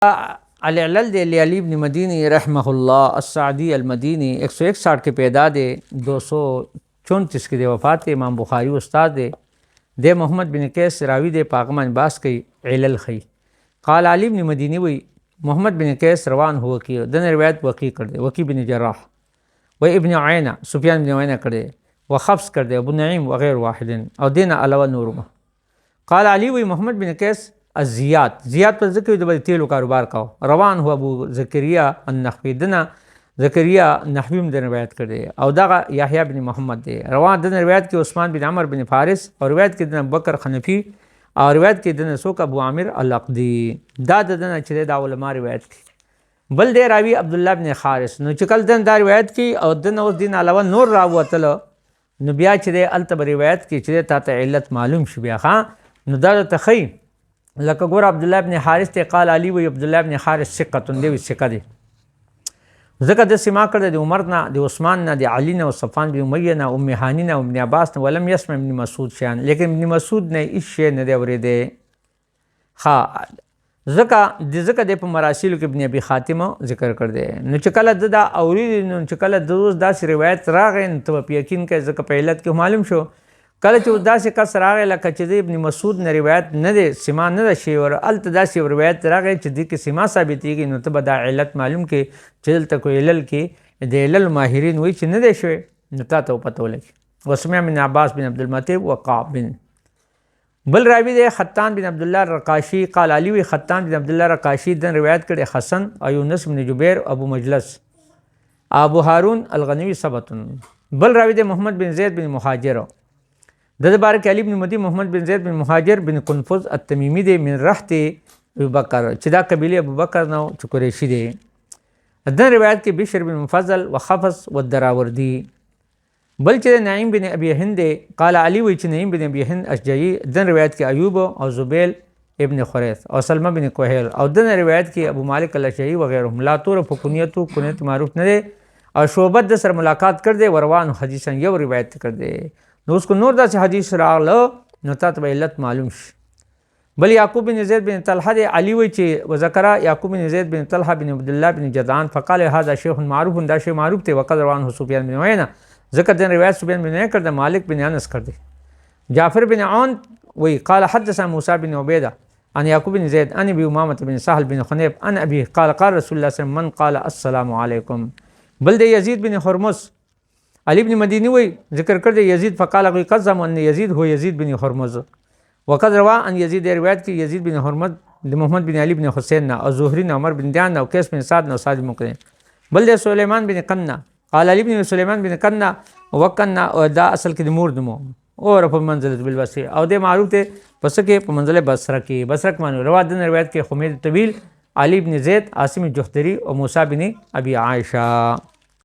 العلل دے علی ابن مدینی رحمہ اللہ السعدی المدینی 161 کے پیدا دے 234 کے دے وفات کے امام بخاری استاد دے محمد بن قیس راوی دے پاکمان باس کی علل خی قال علی ابن مدینی وی محمد بن قیس روان ہوا کی دن روایت وقی کر دے وقی بن جراح و ابن عینہ سفیان بن عینہ کر دے و خفص کر دے ابو نعیم وغیر واحدن اور دین علاوہ نورما قال علی وی محمد بن قیس زیاد پر ذکر دبل تیلو کاروبار کا روان ہوا ابو زکریہ النحوی دنا زکریہ نحوی میں روایت کر دے او دا یحییٰ بن محمد دے روان دن روایت کی عثمان بن عمر بن فارس اور روایت کی دن بکر خنفی اور روایت کی دن سوک ابو عامر العقدی دا دن چلے دا علماء روایت کی بل دے راوی عبداللہ بن خارس نو چکل دن دا روایت کی اور دن اس دن علاوہ نور راو تلو نو بیا چلے التب روایت کی چلے تا علت معلوم شبیا خان نو دا تخی لکه ګور عبد الله ابن حارث ته قال علی و عبد الله ابن حارث ثقه دی ثقه دی ذکر د سما کړه د عمر نه د عثمان نه د علی نه او صفوان بن امیہ نه ام هانی نه ابن عباس نه ولم يسمع ابن مسعود شان لیکن ابن مسعود نه هیڅ شی نه دی اوریده ها ذکر د په مراسیل کې ابن ابي خاتمه ذکر کړ دی نو چې کله دا اورید نو چې کله د داس روایت راغې نو په یقین کې ذکر په علت کې معلوم شو کله چې داسې کس راغی لکه چې د ابن مسعود نه روایت نه دی سما نه ده شی ور الته داسې روایت راغی چې د کې سما ثابتېږي نو ته به دا علت معلوم کې چې دلته کوئی علل کې د علل ماهرین وایي چې نه دی شوی نو تا ته پته ولګي وسمع من عباس بن عبد المطلب وقعب بن بل راوی دی خطان بن عبد الله الرقاشی قال علی وی خطان بن عبد الله الرقاشی دن روایت کړي حسن او یونس بن جبیر ابو مجلس ابو هارون الغنوی ثبت بل راوی دی محمد بن زید بن مهاجر د بارک علی بن مدی محمد بن زید بن مهاجر بن قنفذ التمیمی دی من رحت ابوبکر چې دا قبیله ابوبکر نو چې قریشی دی د روایت کې بشر بن مفضل وخفص والدراوردی بل چې نعیم بن ابي هند قال علی وی چې نعیم بن ابي هند اشجعی د روایت کې ایوب او زبیل ابن خریث او سلمہ بن کوهیل او د روایت کې ابو مالک الاشعری وغیرهم لا تور فکنیتو کنیت معروف نه دی او شعبت د سر ملاقات کړ دی وروان حدیثن یو روایت کړ دی نو اس کو نور دا سے حدیث راغلو نو تا ته علت معلوم شي بل یعقوب بن زید بن طلحه دی علی وی چې وذکر یعقوب بن زید بن طلحه بن عبد الله بن جدعان فقال هذا شیخ معروف دا شی معروف ته وقد روان سفیان بن عینہ ذکر دین روایت سفیان بن عینہ کړ د مالک بن انس کړ دی جعفر بن عون وی قال حدثنا موسی بن عبیدہ عن یعقوب بن زید عن ابي امامه بن سهل بن حنیف عن ابي قال قال رسول الله صلی الله علیه وسلم من قال السلام علیکم بل دی یزید بن حرمز علی بن مدینی وی ذکر کر دے یزید فقال کوئی قسم ان یزید ہو یزید بن حرمز وقد روا ان یزید روایت کی یزید بن حرمز محمد بن علی بن حسین نا اور زہری نا عمر بن دیان نا قیس بن سعد نا سعد مقرن بل دے سلیمان بن قنا قال علی بن سلیمان بن قنا وقنا دا اصل کی مور دمو اور په منزله بالبصره او دے معروف تے پس کے منزله بصرہ کی بصرہ معنی روایت کے حمید طویل علی بن زید عاصم جوہدری اور موسی بن ابی عائشہ